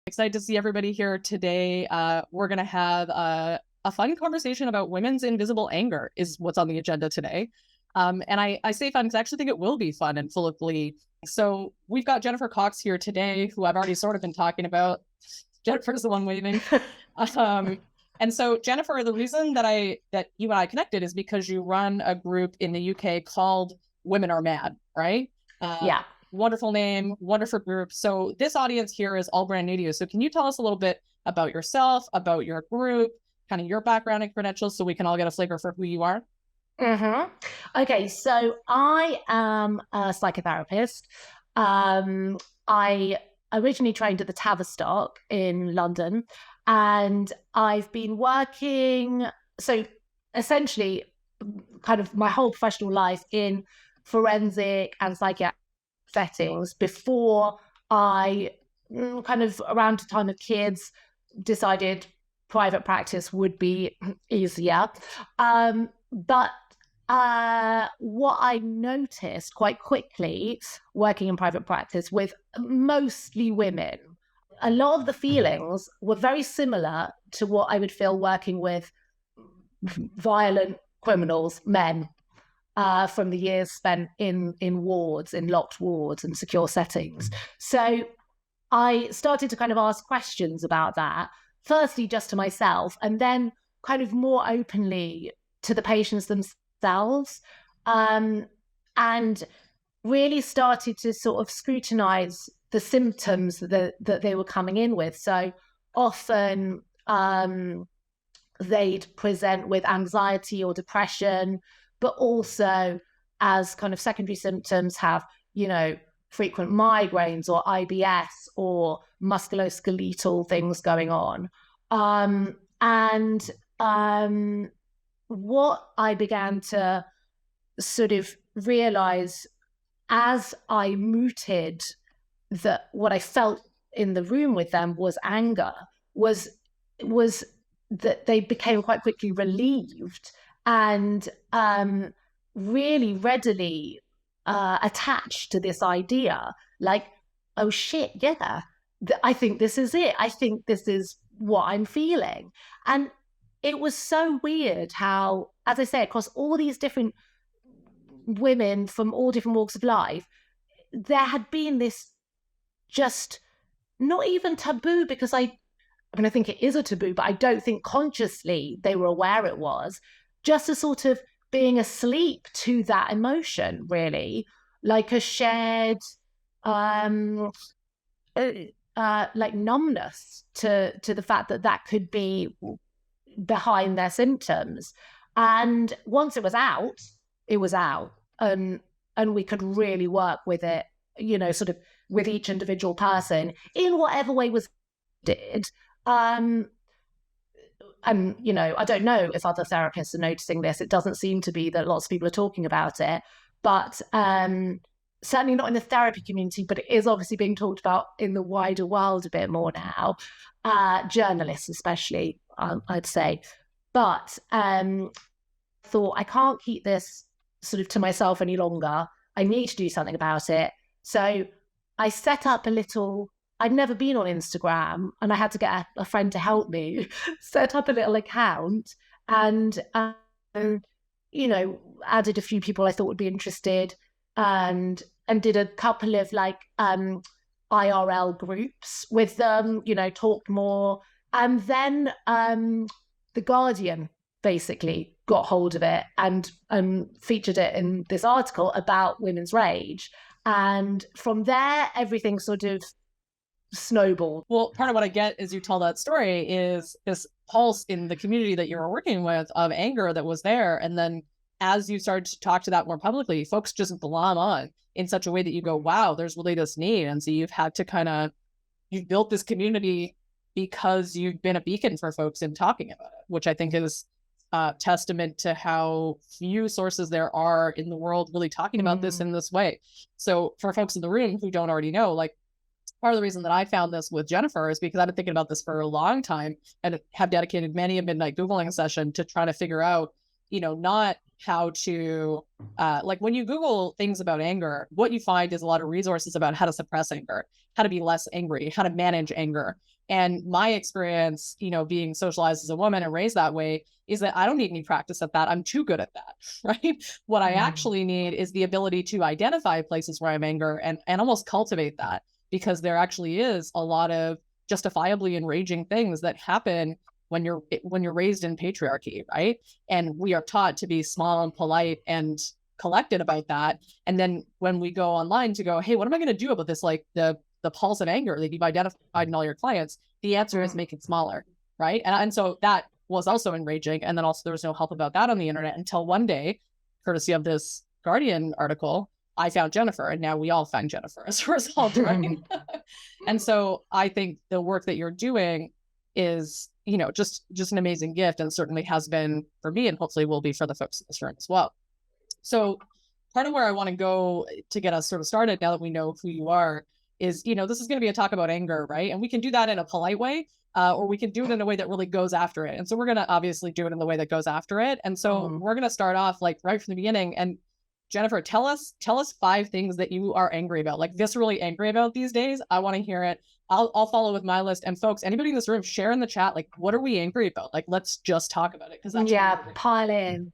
Excited to see everybody here today. We're going to have a fun conversation about women's invisible anger is what's on the agenda today. And I say fun because I actually think it will be fun and full of glee. So we've got Jennifer Cox here today, who I've already sort of been talking about. Jennifer's the one waving. And so Jennifer, the reason that you and I connected is because you run a group in the UK called Women Are Mad, right? Yeah. Wonderful name, wonderful group. So this audience here is all brand new to you. So can you tell us a little bit about yourself, about your group, kind of your background and credentials so we can all get a flavor for who you are? Okay, so I am a psychotherapist. I originally trained at the Tavistock in London, and I've been working, so essentially kind of my whole professional life in forensic and psychiatric settings before I kind of around the time of kids decided private practice would be easier. But what I noticed quite quickly working in private practice with mostly women, a lot of the feelings were very similar to what I would feel working with violent criminals, men, from the years spent in wards, in locked wards and secure settings. So I started to kind of ask questions about that, firstly just to myself, and then kind of more openly to the patients themselves, and really started to sort of scrutinize the symptoms that they were coming in with. So often they'd present with anxiety or depression, but also as kind of secondary symptoms have, frequent migraines or IBS or musculoskeletal things going on. What I began to sort of realize as I mooted that what I felt in the room with them was anger, was that they became quite quickly relieved and really readily attached to this idea, like, oh shit, yeah, I think this is it. I think this is what I'm feeling. And it was so weird how, as I say, across all these different women from all different walks of life, there had been this just not even taboo, because I think it is a taboo, but I don't think consciously they were aware it was, just a sort of being asleep to that emotion, really, like a shared like numbness to the fact that could be behind their symptoms. And once it was out, and we could really work with it, sort of with each individual person in whatever way was did. And, I don't know if other therapists are noticing this. It doesn't seem to be that lots of people are talking about it, but certainly not in the therapy community, but it is obviously being talked about in the wider world a bit more now, journalists especially, I'd say. But thought, I can't keep this sort of to myself any longer. I need to do something about it. So I set up I'd never been on Instagram, and I had to get a friend to help me set up a little account and, added a few people I thought would be interested, and did a couple of IRL groups with them, talked more. And then The Guardian basically got hold of it and featured it in this article about women's rage. And from there, everything sort of snowballed. Well, part of what I get as you tell that story is this pulse in the community that you were working with of anger that was there. And then as you started to talk to that more publicly, folks just glom on in such a way that you go, wow, there's really this need. And so you've had to you've built this community because you've been a beacon for folks in talking about it, which I think is testament to how few sources there are in the world really talking about this in this way. So for folks in the room who don't already know, part of the reason that I found this with Jennifer is because I've been thinking about this for a long time and have dedicated many a midnight Googling session to try to figure out not how to, like when you Google things about anger, what you find is a lot of resources about how to suppress anger, how to be less angry, how to manage anger. And my experience, being socialized as a woman and raised that way, is that I don't need any practice at that. I'm too good at that, right? What I actually need is the ability to identify places where I'm angry and almost cultivate that, because there actually is a lot of justifiably enraging things that happen when you're raised in patriarchy, right? And we are taught to be small and polite and collected about that. And then when we go online to go, hey, what am I going to do about this? Like the pulse of anger that you've identified in all your clients, the answer is make it smaller, right? And so that was also enraging. And then also there was no help about that on the internet until one day, courtesy of this Guardian article, I found Jennifer, and now we all find Jennifer as a result, right? And so I think the work that you're doing is, just an amazing gift, and certainly has been for me, and hopefully will be for the folks in this room as well. So part of where I want to go to get us sort of started, now that we know who you are, is, this is going to be a talk about anger, right? And we can do that in a polite way, or we can do it in a way that really goes after it. And so we're going to obviously do it in the way that goes after it. And so we're going to start off like right from the beginning. And Jennifer, tell us 5 things that you are angry about, like viscerally angry about these days. I want to hear it. I'll follow with my list. And folks, anybody in this room, share in the chat, like, what are we angry about? Like, let's just talk about it. Because pile in.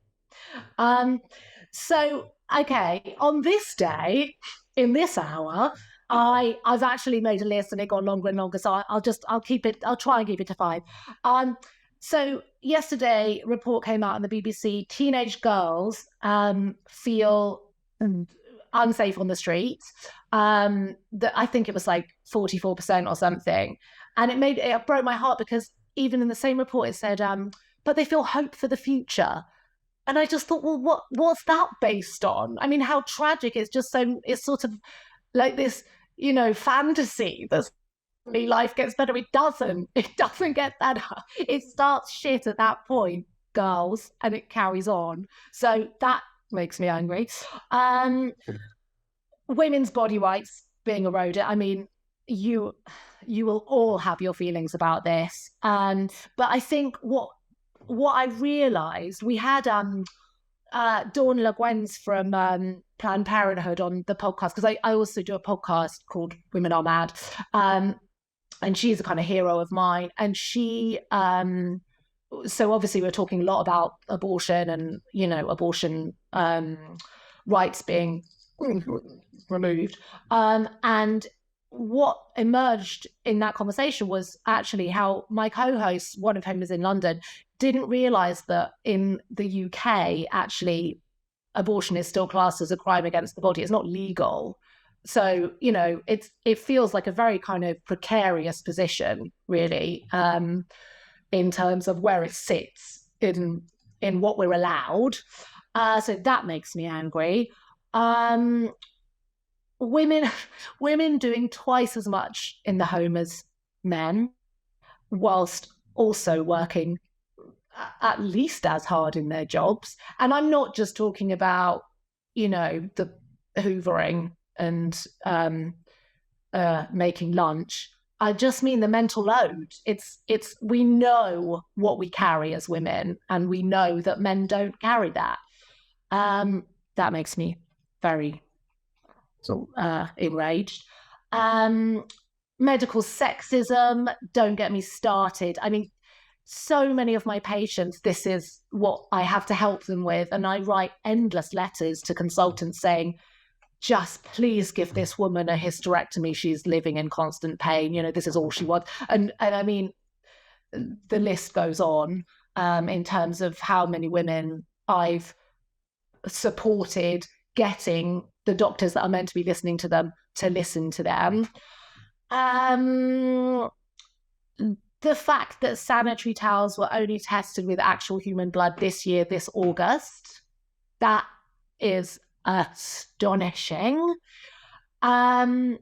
So, okay, on this day, in this hour, I've actually made a list, and it got longer and longer. So I'll try and keep it to 5. So yesterday, a report came out on the BBC. Teenage girls feel unsafe on the streets. That I think it was like 44% or something, and it broke my heart, because even in the same report it said, but they feel hope for the future. And I just thought, well, what's that based on? I mean, how tragic! It's sort of like this, fantasy that life gets better. It doesn't get better. It starts shit at that point, girls, and it carries on. So that makes me angry. Women's body rights being eroded. I mean, you will all have your feelings about this. But I think what I realized, we had Dawn Le Guen's from Planned Parenthood on the podcast, because I also do a podcast called Women Are Mad, and she's a kind of hero of mine. And she so obviously we're talking a lot about abortion and abortion rights being removed, and what emerged in that conversation was actually how my co-host, one of whom is in London, didn't realize that in the UK, actually, abortion is still classed as a crime against the body. It's not legal. So, it feels like a very kind of precarious position, really, in terms of where it sits in what we're allowed. So that makes me angry. Women doing twice as much in the home as men, whilst also working at least as hard in their jobs. And I'm not just talking about, the hoovering and making lunch. I just mean the mental load. It's we know what we carry as women, and we know that men don't carry that. That makes me very enraged. Medical sexism, don't get me started. I mean, so many of my patients, this is what I have to help them with, and I write endless letters to consultants saying, just please give this woman a hysterectomy. She's living in constant pain. This is all she wants. And I mean, the list goes on in terms of how many women I've supported getting the doctors that are meant to be listening to them to listen to them. The fact that sanitary towels were only tested with actual human blood this year, this August, that is astonishing. And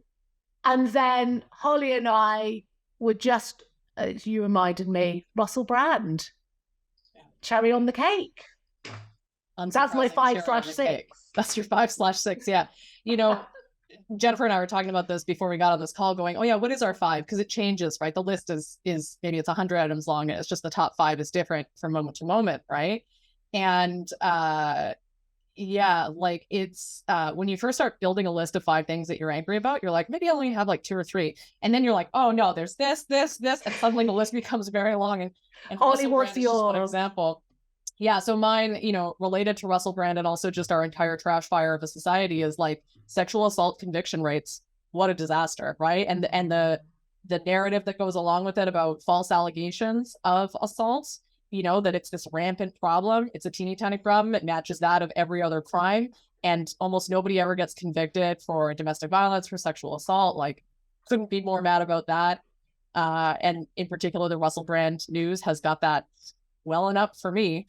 then Holly and I were just, as you reminded me, Russell Brand. Cherry on the cake. That's my 5/6. That's your 5/6. Yeah. Jennifer and I were talking about this before we got on this call, going, oh yeah, what is our 5? Because it changes, right? The list is maybe it's 100 items long, and it's just the top 5 is different from moment to moment, right? And yeah, like it's when you first start building a list of 5 things that you're angry about, you're like, maybe I only have like 2 or 3. And then you're like, oh no, there's this, and suddenly the list becomes very long. And Holly, Russell what's Brand is just one yours? example. Yeah, so mine, related to Russell Brand and also just our entire trash fire of a society is like sexual assault conviction rates. What a disaster, right? And the narrative that goes along with it about false allegations of assaults, that it's this rampant problem. It's a teeny tiny problem. It matches that of every other crime. And almost nobody ever gets convicted for domestic violence, for sexual assault. Like, couldn't be more mad about that. And in particular, the Russell Brand news has got that well enough for me.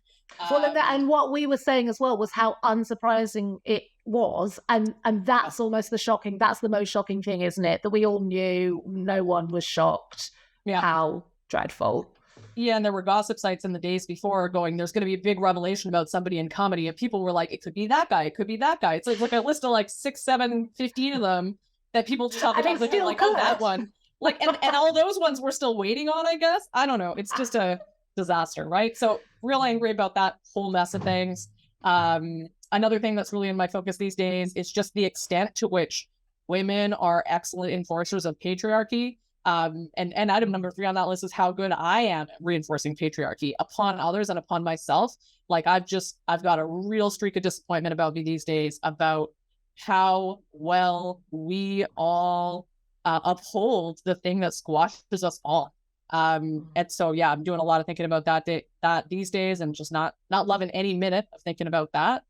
Well, and what we were saying as well was how unsurprising it was, and that's almost that's the most shocking thing, isn't it? That we all knew, no one was shocked. Yeah. How dreadful. Yeah, and there were gossip sites in the days before going, there's going to be a big revelation about somebody in comedy, and people were like, it could be that guy, it could be that guy. It's like a list of like 6, 7, 15 of them that people just like, oh, that one. Like, and all those ones we're still waiting on, I guess. I don't know. It's just a disaster, right? So real angry about that whole mess of things. Another thing that's really in my focus these days is just the extent to which women are excellent enforcers of patriarchy. And item number 3 on that list is how good I am at reinforcing patriarchy upon others and upon myself. Like I've got a real streak of disappointment about me these days about how well we all uphold the thing that squashes us all. And so, yeah, I'm doing a lot of thinking about that these days, and just not loving any minute of thinking about that.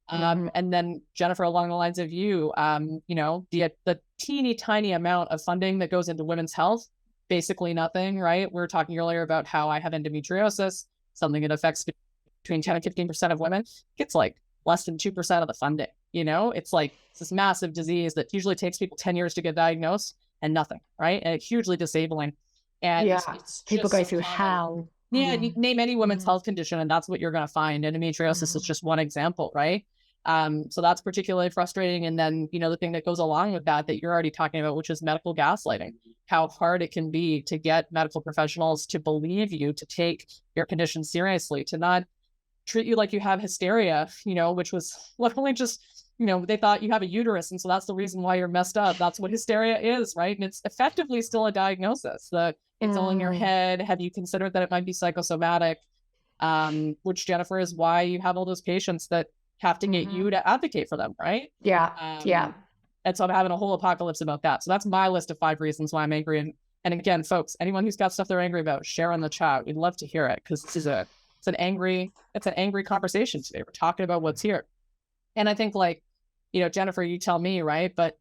And then Jennifer, along the lines of you, the teeny tiny amount of funding that goes into women's health, basically nothing, right? We were talking earlier about how I have endometriosis, something that affects between 10 and 15% of women. It's like less than 2% of the funding. It's like it's this massive disease that usually takes people 10 years to get diagnosed, and nothing, right? And it's hugely disabling. And yeah, people go through hell. Yeah, you name any women's health condition, and that's what you're going to find. Endometriosis is just one example, right? So that's particularly frustrating. And then, the thing that goes along with that you're already talking about, which is medical gaslighting, how hard it can be to get medical professionals to believe you, to take your condition seriously, to not treat you like you have hysteria, which was literally just, they thought you have a uterus. And so that's the reason why you're messed up. That's what hysteria is, right? And it's effectively still a diagnosis. It's all in your head. Have you considered that it might be psychosomatic? Which, Jennifer, is why you have all those patients that have to get you to advocate for them, right? Yeah. Yeah. And so I'm having a whole apocalypse about that. So that's my list of 5 reasons why I'm angry. And again, folks, anyone who's got stuff they're angry about, share in the chat. We'd love to hear it, because this is it's an angry conversation today. We're talking about what's here. And I think, like, Jennifer, you tell me, right? But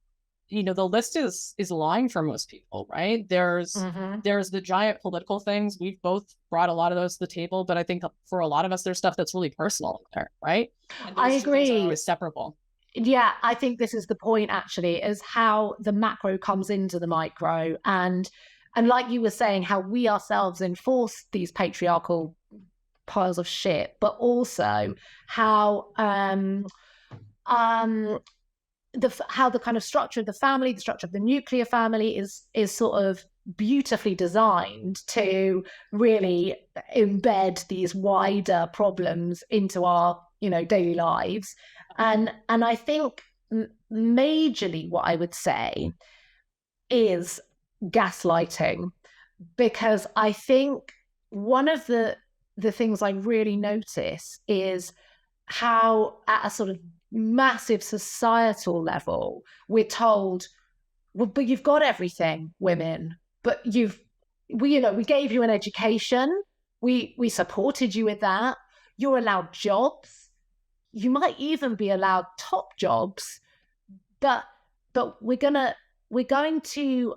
the list is lying for most people, right? There's the giant political things. We've both brought a lot of those to the table, but I think for a lot of us, there's stuff that's really personal there, right? And I agree. Are separable. Yeah, I think this is the point, actually, is how the macro comes into the micro, and like you were saying, how we ourselves enforce these patriarchal piles of shit, but also how how the kind of structure of the family, the structure of the nuclear family is sort of beautifully designed to really embed these wider problems into our, daily lives. And I think majorly what I would say is gaslighting, because I think one of the things I really notice is how, at a sort of massive societal level, we're told, well, but you've got everything, women, but we gave you an education, we supported you with that, you're allowed jobs, you might even be allowed top jobs, but we're going to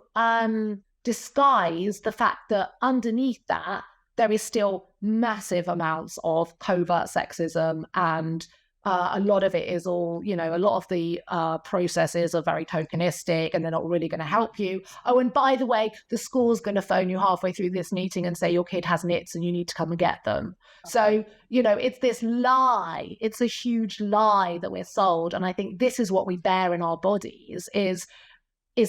disguise the fact that underneath that there is still massive amounts of covert sexism, and a lot of it is all, a lot of the processes are very tokenistic, and they're not really going to help you. Oh, and by the way, the school's going to phone you halfway through this meeting and say your kid has nits and you need to come and get them. Okay. So, it's this lie. It's a huge lie that we're sold. And I think this is what we bear in our bodies is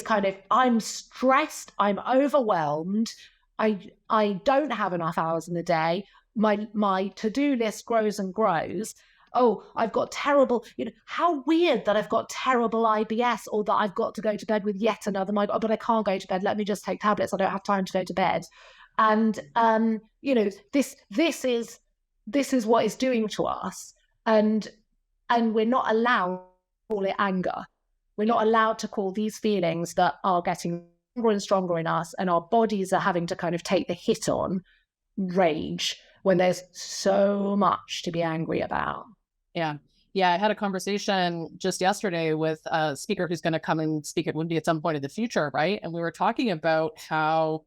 kind of, I'm stressed, I'm overwhelmed, I don't have enough hours in the day, my to-do list grows and grows. Oh, I've got terrible, how weird that I've got terrible IBS, or that I've got to go to bed with yet another migraine, but I can't go to bed. Let me just take tablets. I don't have time to go to bed. And, this is what it's doing to us. And we're not allowed to call it anger. We're not allowed to call these feelings that are getting stronger and stronger in us, and our bodies are having to kind of take the hit on, rage, when there's so much to be angry about. Yeah. I had a conversation just yesterday with a speaker who's going to come and speak at WIMDI at some point in the future, right? And we were talking about how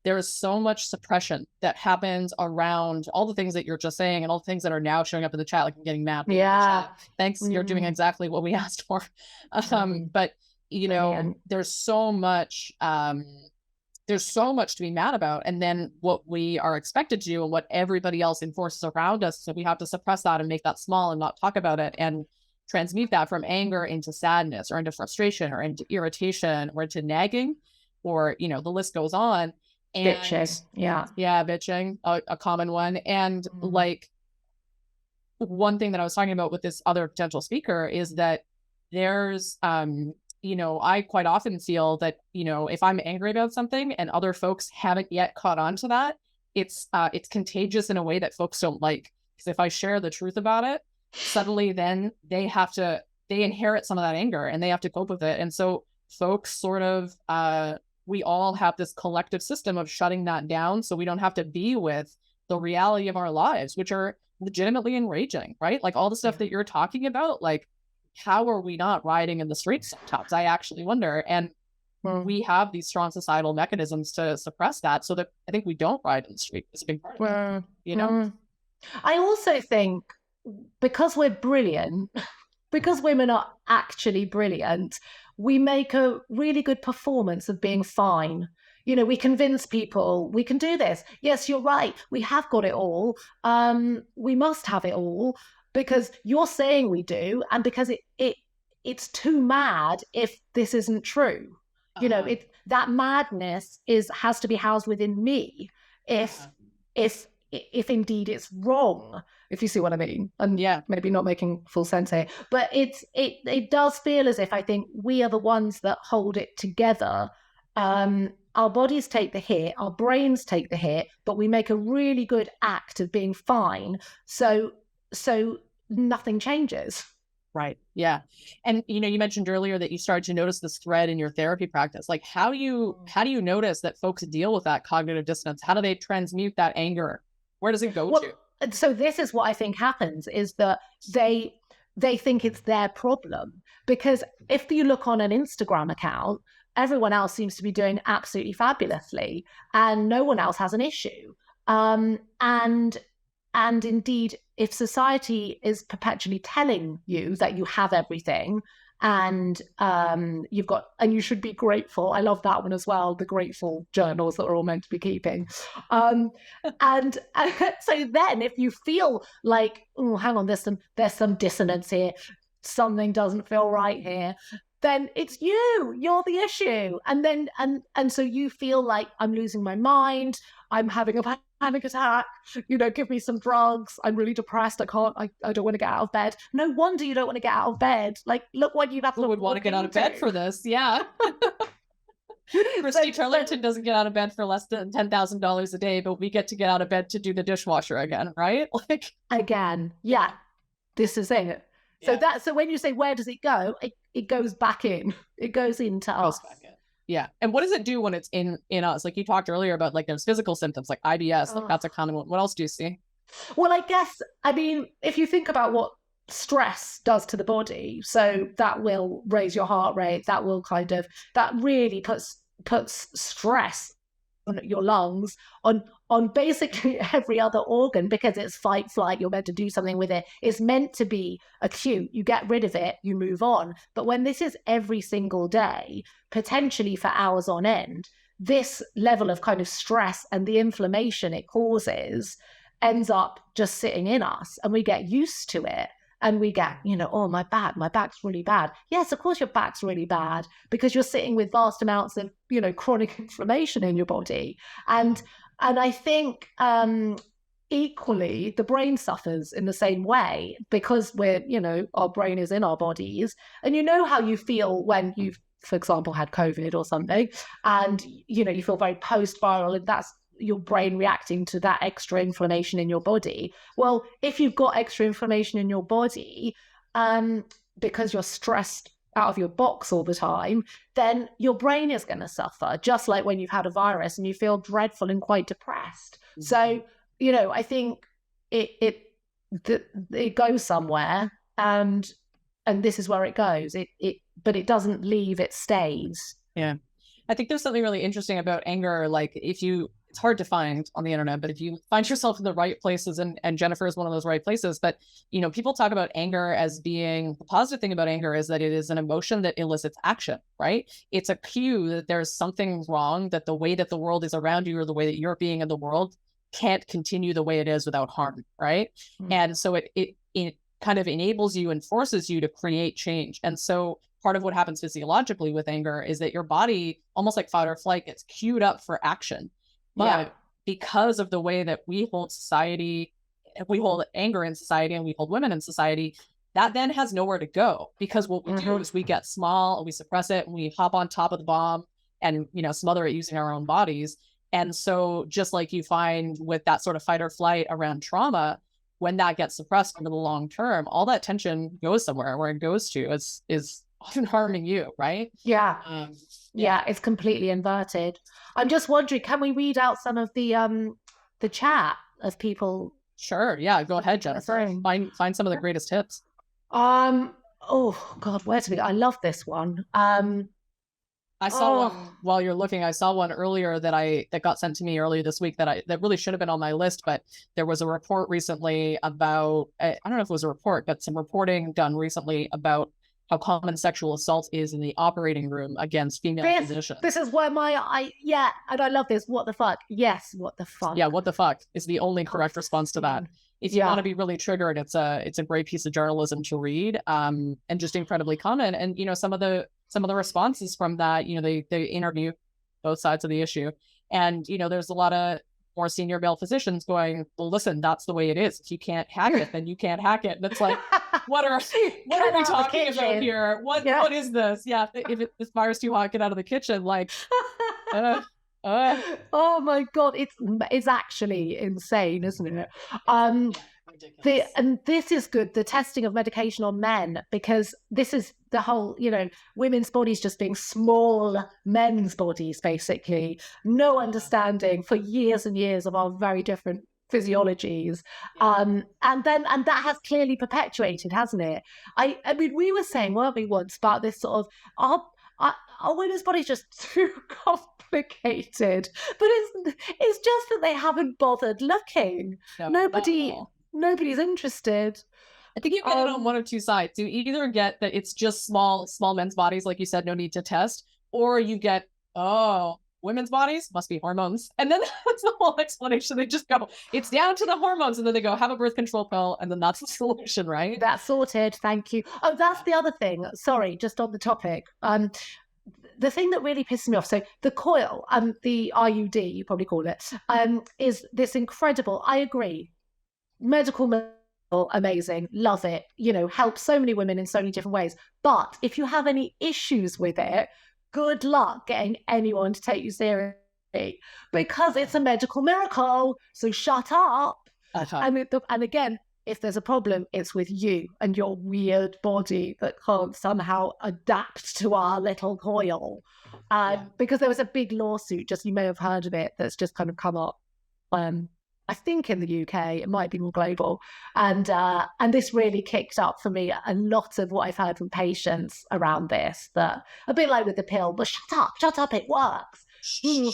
there is so much suppression that happens around all the things that you're just saying, and all the things that are now showing up in the chat, like I'm getting mad. Yeah. Thanks. You're doing exactly what we asked for. But there's so much to be mad about. And then what we are expected to do, and what everybody else enforces around us, so we have to suppress that and make that small and not talk about it, and transmute that from anger into sadness, or into frustration, or into irritation, or into nagging, or, the list goes on. And bitching. Yeah, bitching, a common one. And like, one thing that I was talking about with this other potential speaker is that there's, I quite often feel that, if I'm angry about something and other folks haven't yet caught on to that, it's contagious in a way that folks don't like. Because if I share the truth about it, suddenly then they inherit some of that anger, and they have to cope with it. And so folks sort of, we all have this collective system of shutting that down, so we don't have to be with the reality of our lives, which are legitimately enraging, right? Like all the stuff that you're talking about, like, how are we not rioting in the streets sometimes? I actually wonder. And we have these strong societal mechanisms to suppress that, so that I think we don't riot in the street. It's a big part of it, I also think, because we're brilliant, because women are actually brilliant, we make a really good performance of being fine. We convince people we can do this. Yes, you're right. We have got it all. We must have it all, because you're saying we do, and because it's too mad if this isn't true. That madness has to be housed within me if indeed it's wrong, if you see what I mean. And maybe not making full sense here, but it does feel as if, I think, we are the ones that hold it together. Our bodies take the hit, our brains take the hit, but we make a really good act of being fine. So nothing changes. Right. Yeah. And, you mentioned earlier that you started to notice this thread in your therapy practice. Like, how do you notice that folks deal with that cognitive dissonance? How do they transmute that anger? Where does it go to? So this is what I think happens, is that they think it's their problem. Because if you look on an Instagram account, everyone else seems to be doing absolutely fabulously, and no one else has an issue. And indeed, if society is perpetually telling you that you have everything, and you should be grateful. I love that one as well, the grateful journals that we're all meant to be keeping. And so then if you feel like, oh, hang on, there's some dissonance here, something doesn't feel right here, then it's you're the issue. And then and so you feel like, I'm losing my mind, I'm having a panic attack, give me some drugs, I'm really depressed, I don't want to get out of bed. No wonder you don't want to get out of bed. Like, look what you have to would want to get out of bed for this. Yeah. Christy Turlington doesn't get out of bed for less than $10,000 a day, but we get to get out of bed to do the dishwasher again, right? Like, again. Yeah. This is it. Yeah. So when you say, where does it go? It goes back in. It goes into us. Yeah. And what does it do when it's in us? Like you talked earlier about, like, there's physical symptoms like IBS, like that's a common one. What else do you see? Well, I guess, if you think about what stress does to the body, so that will raise your heart rate, that really puts stress on your lungs, on basically every other organ, because it's fight, flight, you're meant to do something with it. It's meant to be acute. You get rid of it, you move on. But when this is every single day, potentially for hours on end, this level of kind of stress and the inflammation it causes ends up just sitting in us, and we get used to it. And we get, oh, my back's really bad. Yes, of course your back's really bad, because you're sitting with vast amounts of, chronic inflammation in your body. And I think equally the brain suffers in the same way, because we're, our brain is in our bodies. And you know how you feel when you've, for example, had COVID or something, and you feel very post-viral, and that's your brain reacting to that extra inflammation in your body. Well, if you've got extra inflammation in your body, because you're stressed out of your box all the time, then your brain is going to suffer, just like when you've had a virus and you feel dreadful and quite depressed. Mm-hmm. So, I think it goes somewhere, and this is where it goes. But it doesn't leave, it stays. Yeah. I think there's something really interesting about anger. Like it's hard to find on the internet, but if you find yourself in the right places, and Jennifer is one of those right places, but people talk about anger as being, the positive thing about anger is that it is an emotion that elicits action, right? It's a cue that there's something wrong, that the way that the world is around you, or the way that you're being in the world, can't continue the way it is without harm, right? Mm-hmm. And so it kind of enables you and forces you to create change. And so part of what happens physiologically with anger is that your body, almost like fight or flight, gets queued up for action. But because of the way that we hold anger in society, and we hold women in society, that then has nowhere to go, because what we do is we get small and we suppress it, and we hop on top of the bomb and, smother it using our own bodies. And so just like you find with that sort of fight or flight around trauma, when that gets suppressed over the long term, all that tension goes somewhere. Where it goes to is often harming you, right? Yeah. Yeah, it's completely inverted. I'm just wondering, can we read out some of the chat of people? Sure. Yeah, go ahead, Jennifer. Find some of the greatest tips. Oh God, where to begin? I love this one. I saw one while you're looking. I saw one earlier that got sent to me earlier this week that really should have been on my list, but there was a report recently about, I don't know if it was a report, but some reporting done recently about how common sexual assault is in the operating room against female physicians. This is where and I love this. What the fuck? Yes, what the fuck? Yeah, what the fuck is the only correct response to that. If you want to be really triggered, it's a great piece of journalism to read, and just incredibly common. And some of the responses from that, they interview both sides of the issue, and there's a lot of more senior male physicians going, well, listen, that's the way it is. If you can't hack it, then you can't hack it. And it's like, what are we talking about here? What is this? Yeah, if this fire's too hot, get out of the kitchen. Like, oh my God, it's actually insane, isn't it? And this is good, the testing of medication on men, because this is the whole, women's bodies just being small men's bodies, basically. No understanding for years and years of our very different physiologies. And that has clearly perpetuated, hasn't it? I mean, we were saying, weren't we, once, about this sort of our women's body's just too complicated, but it's just that they haven't bothered looking. No, nobody's interested. I think you get it on one of two sides. You either get that it's just small men's bodies, like you said, no need to test, or you get, women's bodies must be hormones. And then that's the whole explanation. They just go, it's down to the hormones. And then they go, have a birth control pill. And then that's the solution, right? That's sorted. Thank you. Oh, that's the other thing. Sorry, just on the topic. The thing that really pisses me off, so the coil, the IUD, you probably call it, is this incredible, I agree, medical, amazing, love it, helps so many women in so many different ways. But if you have any issues with it, good luck getting anyone to take you seriously, because it's a medical miracle. So shut up. And again, if there's a problem, it's with you and your weird body that can't somehow adapt to our little coil. Because there was a big lawsuit, just, you may have heard of it, that's just kind of come up. I think in the UK, it might be more global. And this really kicked up for me a lot of what I've heard from patients around this, that a bit like with the pill, but shut up, it works.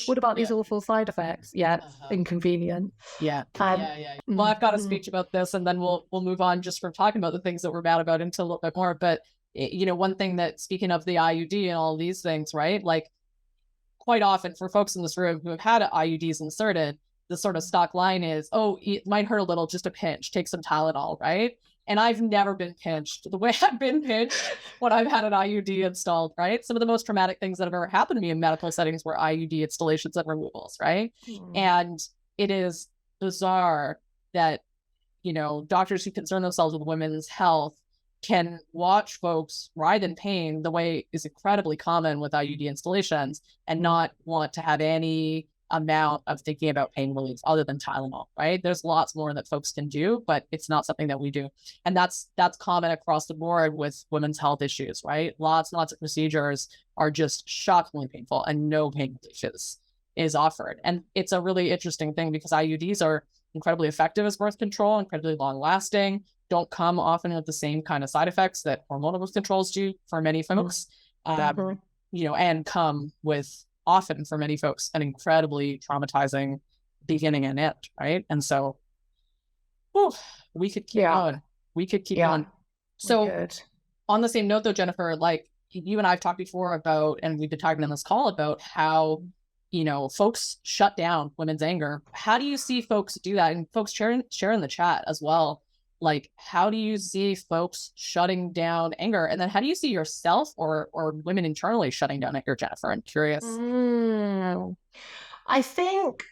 What about these awful side effects? Yeah, it's inconvenient. Yeah. Well, I've got a speech about this, and then we'll move on just from talking about the things that we're mad about into a little bit more. But, one thing that, speaking of the IUD and all these things, right? Like, quite often for folks in this room who have had IUDs inserted, the sort of stock line is, it might hurt a little, just a pinch, take some Tylenol, right? And I've never been pinched the way I've been pinched when I've had an IUD installed, right? Some of the most traumatic things that have ever happened to me in medical settings were IUD installations and removals, right? And it is bizarre that, doctors who concern themselves with women's health can watch folks writhe in pain the way is incredibly common with IUD installations and not want to have any amount of thinking about pain relief other than Tylenol, right? There's lots more that folks can do, but it's not something that we do. And that's common across the board with women's health issues, right? Lots and lots of procedures are just shockingly painful and no pain relief is offered. And it's a really interesting thing because IUDs are incredibly effective as birth control, incredibly long lasting, don't come often with the same kind of side effects that hormonal birth controls do for many folks, and come with often for many folks an incredibly traumatizing beginning and end, right? And so we could keep going. We could keep going. So on the same note though, Jennifer, like you and I have talked before about, and we've been talking on this call about how, folks shut down women's anger. How do you see folks do that? And folks share in the chat as well. Like, how do you see folks shutting down anger? And then how do you see yourself or women internally shutting down anger, Jennifer? I'm curious. I think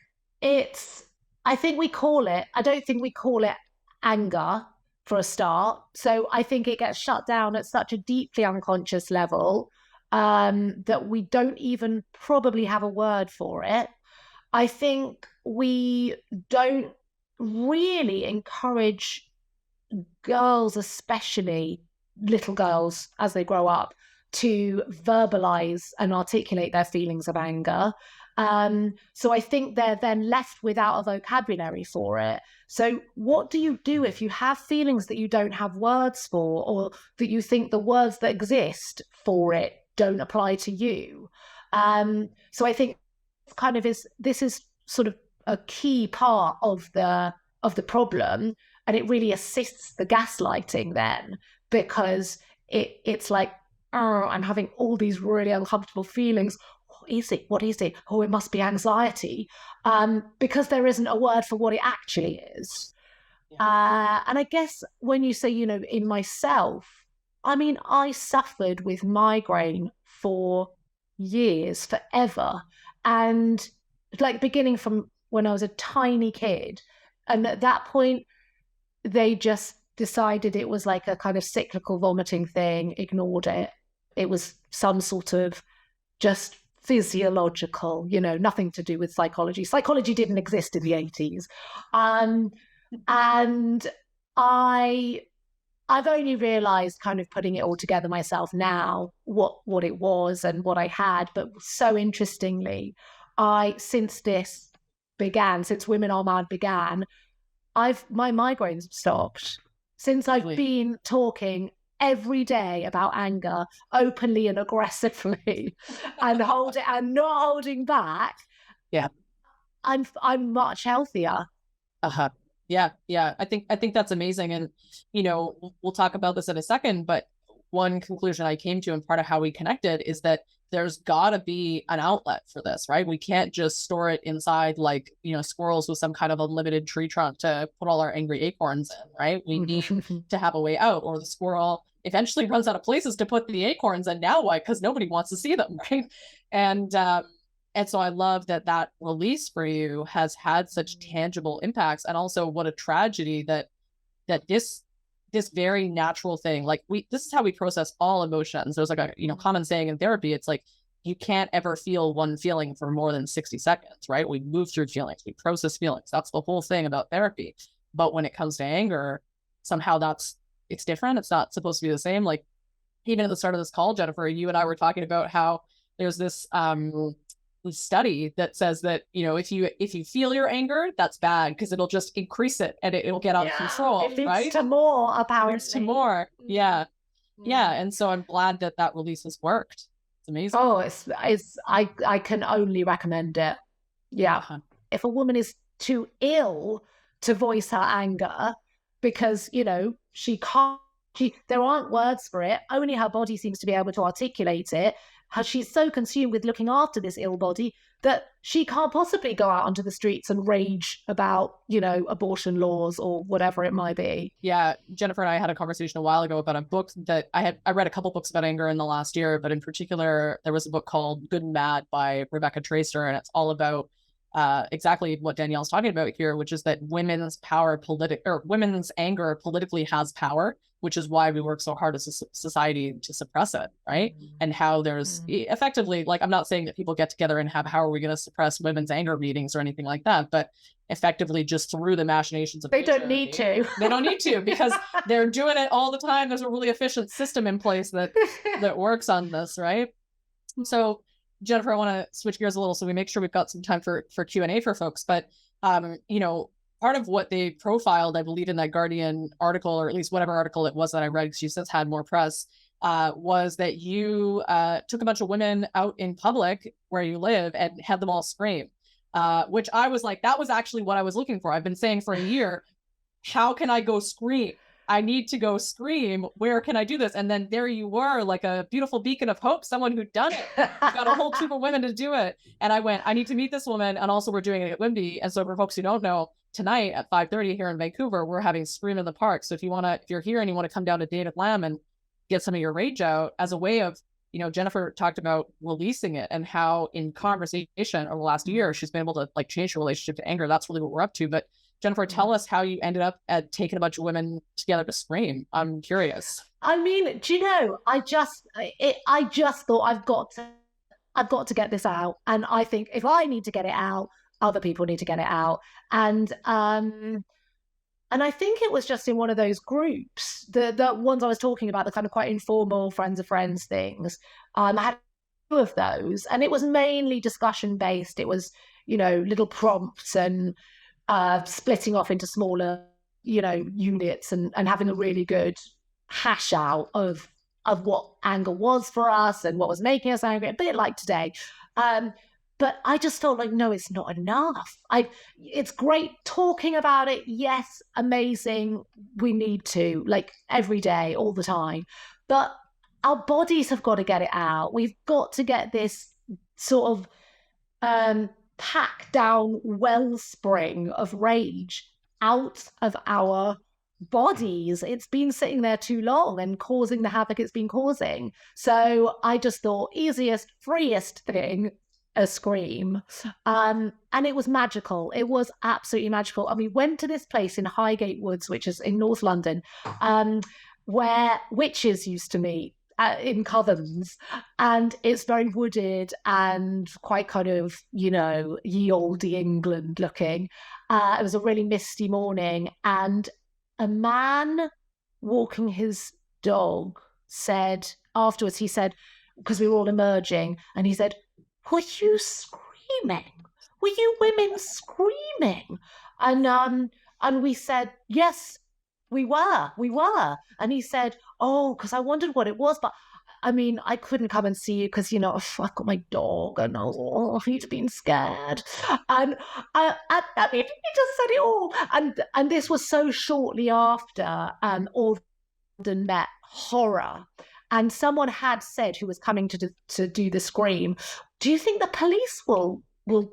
we call it, I don't think we call it anger for a start. So I think it gets shut down at such a deeply unconscious level that we don't even probably have a word for it. I think we don't really encourage girls, especially little girls as they grow up, to verbalize and articulate their feelings of anger. So I think they're then left without a vocabulary for it. So what do you do if you have feelings that you don't have words for, or that you think the words that exist for it don't apply to you? So I think this is sort of a key part of the problem. And it really assists the gaslighting then, because it's like, oh, I'm having all these really uncomfortable feelings. What is it? What is it? Oh, it must be anxiety. Because there isn't a word for what it actually is. And I guess when you say, in myself, I mean, I suffered with migraine for years, forever. And like beginning from when I was a tiny kid. And at that point, they just decided it was like a kind of cyclical vomiting thing, ignored it. It was some sort of just physiological, nothing to do with psychology. Psychology didn't exist in the 80s. And I've only realized, kind of putting it all together myself now, what it was and what I had. But so interestingly, since Women Are Mad began, my migraines stopped. Since I've been talking every day about anger openly and aggressively and not holding back. Yeah. I'm much healthier. Yeah. I think that's amazing. And, we'll talk about this in a second, but one conclusion I came to and part of how we connected is that there's gotta be an outlet for this, right? We can't just store it inside like, squirrels with some kind of unlimited tree trunk to put all our angry acorns in, right? We need to have a way out, or the squirrel eventually runs out of places to put the acorns in. Now why? Because nobody wants to see them, right? And so I love that release for you has had such tangible impacts. And also what a tragedy that this very natural thing, like this is how we process all emotions. There's like a, common saying in therapy. It's like, you can't ever feel one feeling for more than 60 seconds, right? We move through feelings, we process feelings. That's the whole thing about therapy. But when it comes to anger, somehow it's different. It's not supposed to be the same. Like even at the start of this call, Jennifer, you and I were talking about how there's this study that says that, if you feel your anger, that's bad because it'll just increase it and it'll get out of control. It leads right? to more, apparently. It leads to more. Yeah. And so I'm glad that release has worked. It's amazing. Oh, I can only recommend it. Yeah. If a woman is too ill to voice her anger because, there aren't words for it, only her body seems to be able to articulate it. She's so consumed with looking after this ill body that she can't possibly go out onto the streets and rage about, abortion laws or whatever it might be. Yeah. Jennifer and I had a conversation a while ago about a book that I read a couple books about anger in the last year, but in particular, there was a book called Good and Mad by Rebecca Tracer. And it's all about exactly what Danielle's talking about here, which is that women's anger politically has power, which is why we work so hard as a society to suppress it, right? And how there's effectively, like, I'm not saying that people get together and have, how are we going to suppress women's anger meetings or anything like that, but effectively just through the machinations of they don't need to. They don't need to, because they're doing it all the time. There's a really efficient system in place that works on this, right? So Jennifer, I want to switch gears a little so we make sure we've got some time for Q&A for folks. But, you know, part of what they profiled, I believe, in that Guardian article, or at least whatever article it was that I read, because she says had more press, was that you took a bunch of women out in public where you live and had them all scream, which I was like, that was actually what I was looking for. I've been saying for a year, how can I go scream? I need to go scream. Where can I do this? And then there you were, like a beautiful beacon of hope, someone who'd done it. Got a whole troop of women to do it. And I went, I need to meet this woman. And also we're doing it at WIMDI. And so for folks who don't know, tonight at 5:30 here in Vancouver, we're having Scream in the Park. So if you're here and you want to come down to David Lamb and get some of your rage out as a way of, you know, Jennifer talked about releasing it and how in conversation over the last year, she's been able to like change her relationship to anger. That's really what we're up to. But Jennifer, tell us how you ended up at taking a bunch of women together to scream. I'm curious. I mean, do you know, I just thought I've got to get this out. And I think if I need to get it out, other people need to get it out. And I think it was just in one of those groups, the ones I was talking about, the kind of quite informal friends of friends things. I had two of those, and it was mainly discussion based. It was, you know, little prompts and splitting off into smaller, you know, units and having a really good hash out of what anger was for us and what was making us angry, a bit like today. But I just felt like, no, it's not enough. It's great talking about it. Yes, amazing. We need to, like, every day, all the time. But our bodies have got to get it out. We've got to get this sort of pack down wellspring of rage out of our bodies. It's been sitting there too long and causing the havoc it's been causing. So I just thought, easiest, freest thing, a scream. And it was magical. It was absolutely magical. And we went to this place in Highgate Woods, which is in North London, where witches used to meet. In Covens, and it's very wooded and quite kind of, you know, ye olde England looking. It was a really misty morning, and a man walking his dog said afterwards, he said, because we were all emerging, and he said, "Were you screaming? Were you women screaming?" And we said, "Yes, we were." And he said, "Oh, because I wondered what it was, but I mean, I couldn't come and see you because, you know, I've got my dog and he'd been scared." And I mean, he just said it all. And this was so shortly after all the Met horror. And someone had said, who was coming to do the scream, "Do you think the police will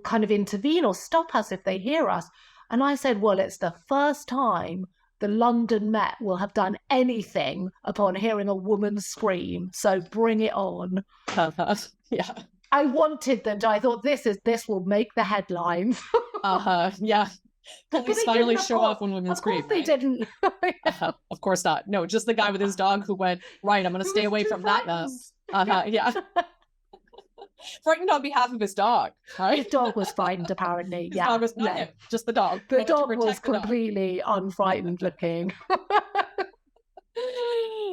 kind of intervene or stop us if they hear us?" And I said, "Well, it's the first time the London Met will have done anything upon hearing a woman scream, so bring it on." Yeah. I wanted them to. I thought this will make the headlines. Yeah. Police finally show off when women scream. Of course they didn't. Of course not. No, just the guy with his dog who went, right, I'm going to stay away from that mess. Yeah. Frightened on behalf of his dog, right? His dog was frightened, apparently. His dog was not him, just the dog. The dog was completely unfrightened looking.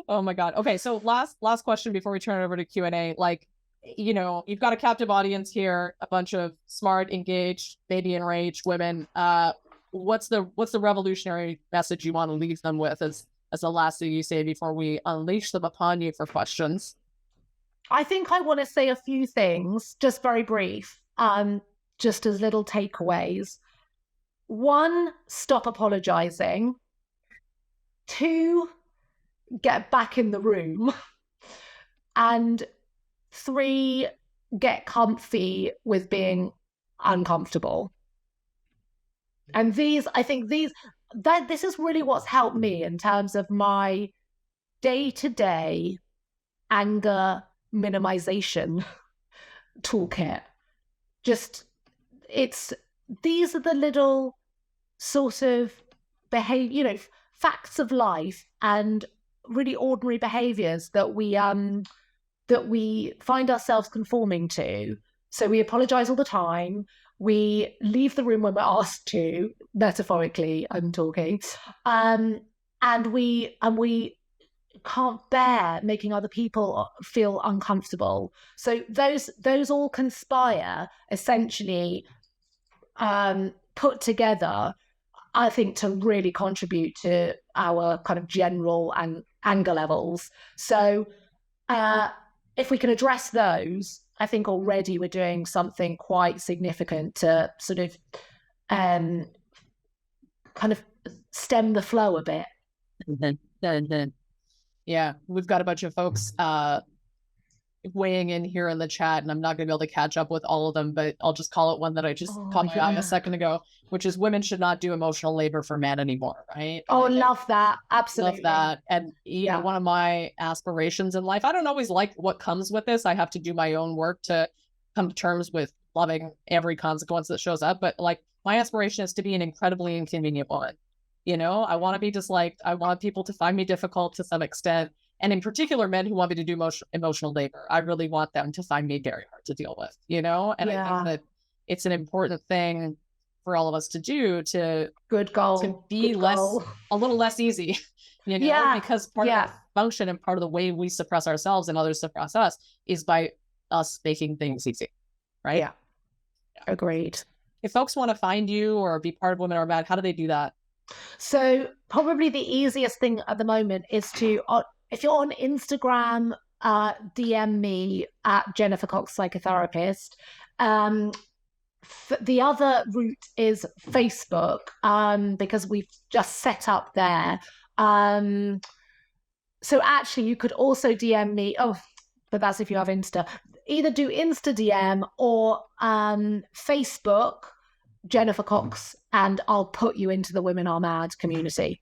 Oh my God. Okay, so last question before we turn it over to Q&A. Like, you know, you've got a captive audience here, a bunch of smart, engaged, baby enraged women. What's the revolutionary message you want to leave them with as the last thing you say before we unleash them upon you for questions? I think I want to say a few things, just very brief, just as little takeaways. 1, stop apologizing. 2, get back in the room. And 3, get comfy with being uncomfortable. And this is really what's helped me in terms of my day-to-day anger minimization toolkit. Just, it's these are the little sort of behavior, facts of life and really ordinary behaviors that we find ourselves conforming to. So we apologize all the time. We leave the room when we're asked to, metaphorically, I'm talking. And we can't bear making other people feel uncomfortable. So those all conspire, essentially, put together, I think, to really contribute to our kind of general and anger levels. So if we can address those, I think already we're doing something quite significant to sort of kind of stem the flow a bit. Yeah, we've got a bunch of folks weighing in here in the chat, and I'm not going to be able to catch up with all of them, but I'll just call it one that I just caught my eye a second ago, which is women should not do emotional labor for men anymore, right? Love that. Absolutely. Love that. And you know, one of my aspirations in life, I don't always like what comes with this. I have to do my own work to come to terms with loving every consequence that shows up. But like, my aspiration is to be an incredibly inconvenient woman. You know, I want to be disliked. I want people to find me difficult to some extent. And in particular, men who want me to do emotional labor, I really want them to find me very hard to deal with, you know? And I think that it's an important thing for all of us to do to be a little less easy, you know, because part of that function and part of the way we suppress ourselves and others suppress us is by us making things easy, right? Yeah. Agreed. If folks want to find you or be part of Women Are Mad, how do they do that? So probably the easiest thing at the moment is to, if you're on Instagram, DM me at Jennifer Cox Psychotherapist. The other route is Facebook, because we've just set up there. So actually you could also DM me. But that's if you have Insta. Either do Insta DM or Facebook, Jennifer Cox, and I'll put you into the Women Are Mad community.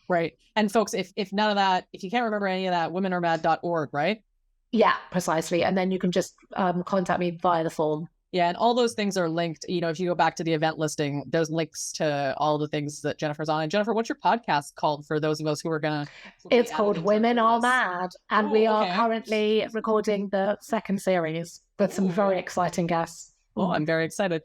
Right. And folks, if none of that, if you can't remember any of that, womenaremad.org, right? Yeah, precisely. And then you can just contact me via the form. Yeah. And all those things are linked. You know, if you go back to the event listing, there's links to all the things that Jennifer's on. And Jennifer, what's your podcast called for those of us who are going to? It's called Women Are Mad. And we are currently recording the second series with some very exciting guests. Oh, I'm very excited.